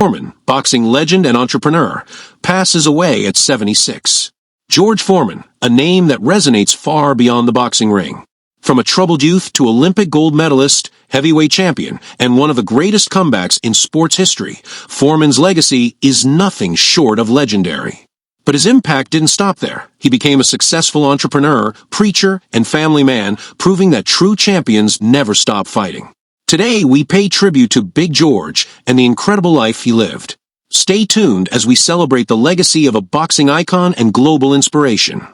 Foreman, boxing legend and entrepreneur, passes away at 76. George Foreman, a name that resonates far beyond the boxing ring. From a troubled youth to Olympic gold medalist, heavyweight champion, and one of the greatest comebacks in sports history, Foreman's legacy is nothing short of legendary. But his impact didn't stop there. He became a successful entrepreneur, preacher, and family man, proving that true champions never stop fighting. Today, we pay tribute to Big George and the incredible life he lived. Stay tuned as we celebrate the legacy of a boxing icon and global inspiration.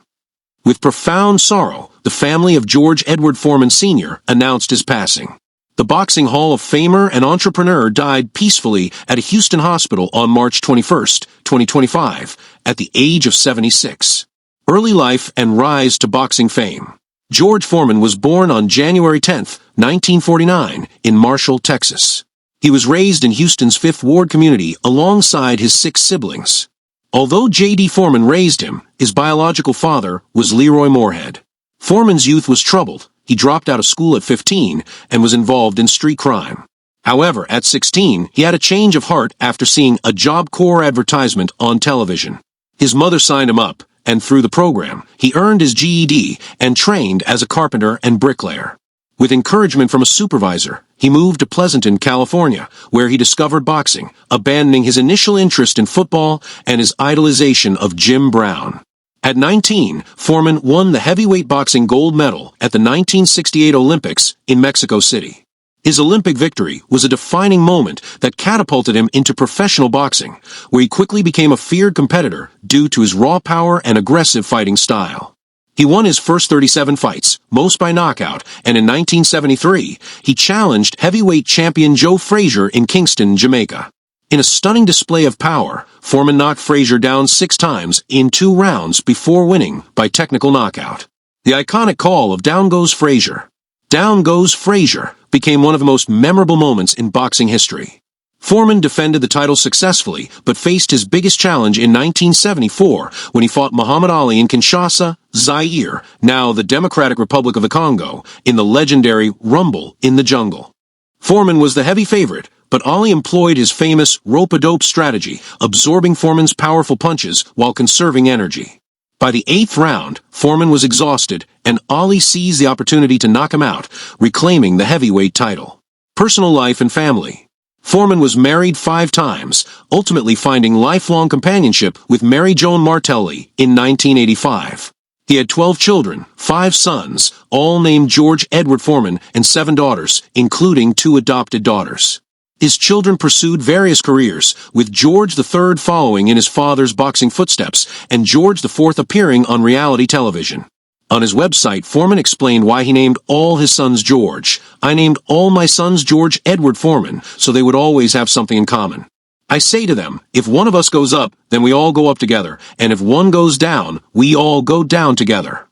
With profound sorrow, the family of George Edward Foreman Sr. announced his passing. The Boxing Hall of Famer and entrepreneur died peacefully at a Houston hospital on March 21, 2025, at the age of 76. Early life and rise to boxing fame. George Foreman was born on January 10, 1949, in Marshall, Texas. He was raised in Houston's Fifth Ward community alongside his 6 siblings. Although J.D. Foreman raised him, his biological father was Leroy Moorhead. Foreman's youth was troubled. He dropped out of school at 15 and was involved in street crime. However, at 16, he had a change of heart after seeing a Job Corps advertisement on television. His mother signed him up, and through the program, he earned his GED and trained as a carpenter and bricklayer. With encouragement from a supervisor, he moved to Pleasanton, California, where he discovered boxing, abandoning his initial interest in football and his idolization of Jim Brown. At 19, Foreman won the heavyweight boxing gold medal at the 1968 Olympics in Mexico City. His Olympic victory was a defining moment that catapulted him into professional boxing, where he quickly became a feared competitor due to his raw power and aggressive fighting style. He won his first 37 fights, most by knockout, and in 1973, he challenged heavyweight champion Joe Frazier in Kingston, Jamaica. In a stunning display of power, Foreman knocked Frazier down 6 times in 2 rounds before winning by technical knockout. The iconic call of "Down goes Frazier. Down goes Frazier" became one of the most memorable moments in boxing history. Foreman defended the title successfully, but faced his biggest challenge in 1974 when he fought Muhammad Ali in Kinshasa, Zaire, now the Democratic Republic of the Congo, in the legendary Rumble in the Jungle. Foreman was the heavy favorite, but Ali employed his famous rope-a-dope strategy, absorbing Foreman's powerful punches while conserving energy. By the 8th round, Foreman was exhausted, and Ali seized the opportunity to knock him out, reclaiming the heavyweight title. Personal life and family. Foreman was married 5 times, ultimately finding lifelong companionship with Mary Joan Martelli in 1985. He had 12 children, 5 sons, all named George Edward Foreman, and 7 daughters, including 2 adopted daughters. His children pursued various careers, with George III following in his father's boxing footsteps, and George IV appearing on reality television. On his website, Foreman explained why he named all his sons George. "I named all my sons George Edward Foreman, so they would always have something in common. I say to them, if one of us goes up, then we all go up together, and if one goes down, we all go down together."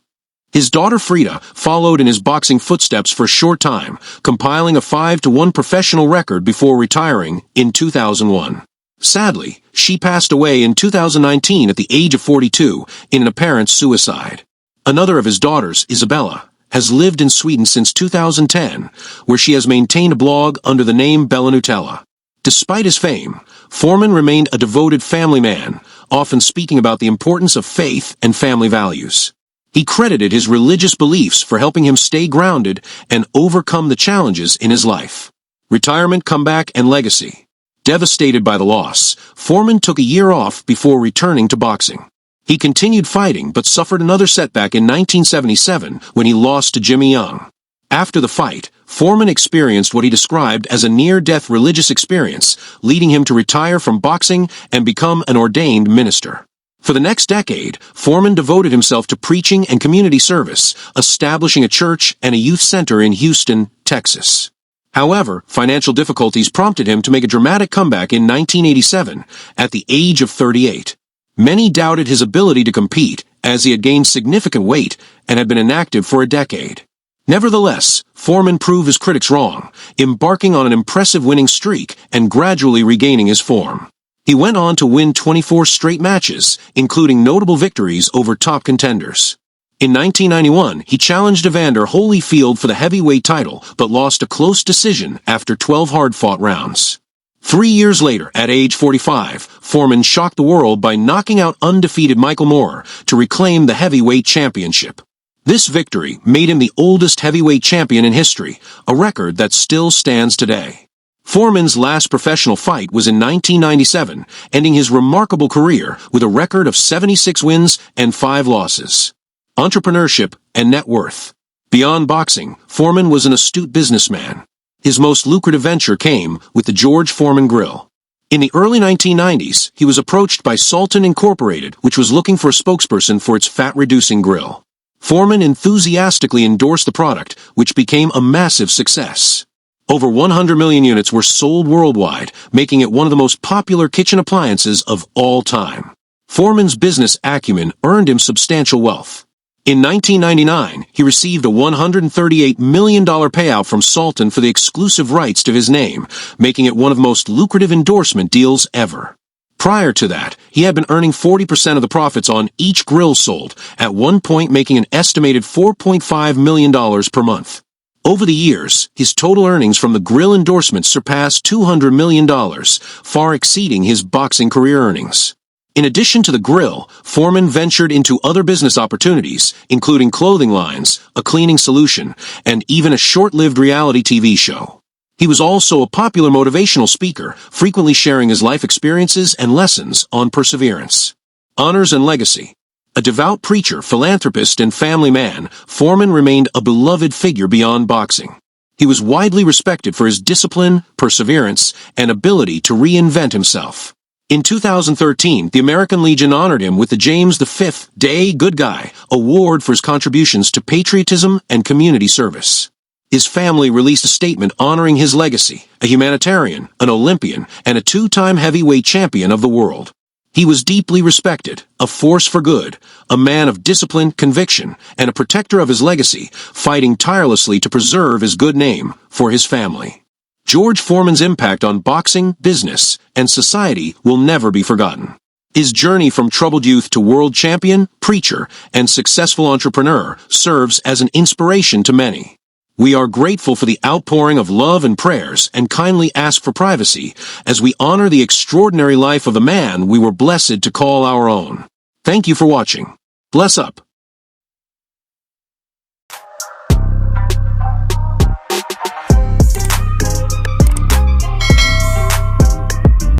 His daughter Frida followed in his boxing footsteps for a short time, compiling a 5-1 professional record before retiring in 2001. Sadly, she passed away in 2019 at the age of 42 in an apparent suicide. Another of his daughters, Isabella, has lived in Sweden since 2010, where she has maintained a blog under the name Bella Nutella. Despite his fame, Foreman remained a devoted family man, often speaking about the importance of faith and family values. He credited his religious beliefs for helping him stay grounded and overcome the challenges in his life. Retirement, comeback, and legacy. Devastated by the loss, Foreman took a year off before returning to boxing. He continued fighting but suffered another setback in 1977 when he lost to Jimmy Young. After the fight, Foreman experienced what he described as a near-death religious experience, leading him to retire from boxing and become an ordained minister. For the next decade, Foreman devoted himself to preaching and community service, establishing a church and a youth center in Houston, Texas. However, financial difficulties prompted him to make a dramatic comeback in 1987, at the age of 38. Many doubted his ability to compete, as he had gained significant weight and had been inactive for a decade. Nevertheless, Foreman proved his critics wrong, embarking on an impressive winning streak and gradually regaining his form. He went on to win 24 straight matches, including notable victories over top contenders. In 1991, he challenged Evander Holyfield for the heavyweight title, but lost a close decision after 12 hard-fought rounds. 3 years later, at age 45, Foreman shocked the world by knocking out undefeated Michael Moorer to reclaim the heavyweight championship. This victory made him the oldest heavyweight champion in history, a record that still stands today. Foreman's last professional fight was in 1997, ending his remarkable career with a record of 76 wins and 5 losses. Entrepreneurship and net worth. Beyond boxing, Foreman was an astute businessman. His most lucrative venture came with the George Foreman Grill. In the early 1990s, he was approached by Sultan Incorporated, which was looking for a spokesperson for its fat-reducing grill. Foreman enthusiastically endorsed the product, which became a massive success. Over 100 million units were sold worldwide, making it one of the most popular kitchen appliances of all time. Foreman's business acumen earned him substantial wealth. In 1999, he received a $138 million payout from Sultan for the exclusive rights to his name, making it one of the most lucrative endorsement deals ever. Prior to that, he had been earning 40% of the profits on each grill sold, at one point making an estimated $4.5 million per month. Over the years, his total earnings from the grill endorsements surpassed $200 million, far exceeding his boxing career earnings. In addition to the grill, Foreman ventured into other business opportunities, including clothing lines, a cleaning solution, and even a short-lived reality TV show. He was also a popular motivational speaker, frequently sharing his life experiences and lessons on perseverance. Honors and legacy. A devout preacher, philanthropist, and family man, Foreman remained a beloved figure beyond boxing. He was widely respected for his discipline, perseverance, and ability to reinvent himself. In 2013, the American Legion honored him with the James V. Day Good Guy Award for his contributions to patriotism and community service. His family released a statement honoring his legacy, a humanitarian, an Olympian, and a 2-time heavyweight champion of the world. He was deeply respected, a force for good, a man of discipline, conviction, and a protector of his legacy, fighting tirelessly to preserve his good name for his family. George Foreman's impact on boxing, business, and society will never be forgotten. His journey from troubled youth to world champion, preacher, and successful entrepreneur serves as an inspiration to many. We are grateful for the outpouring of love and prayers and kindly ask for privacy as we honor the extraordinary life of the man we were blessed to call our own. Thank you for watching. Bless up.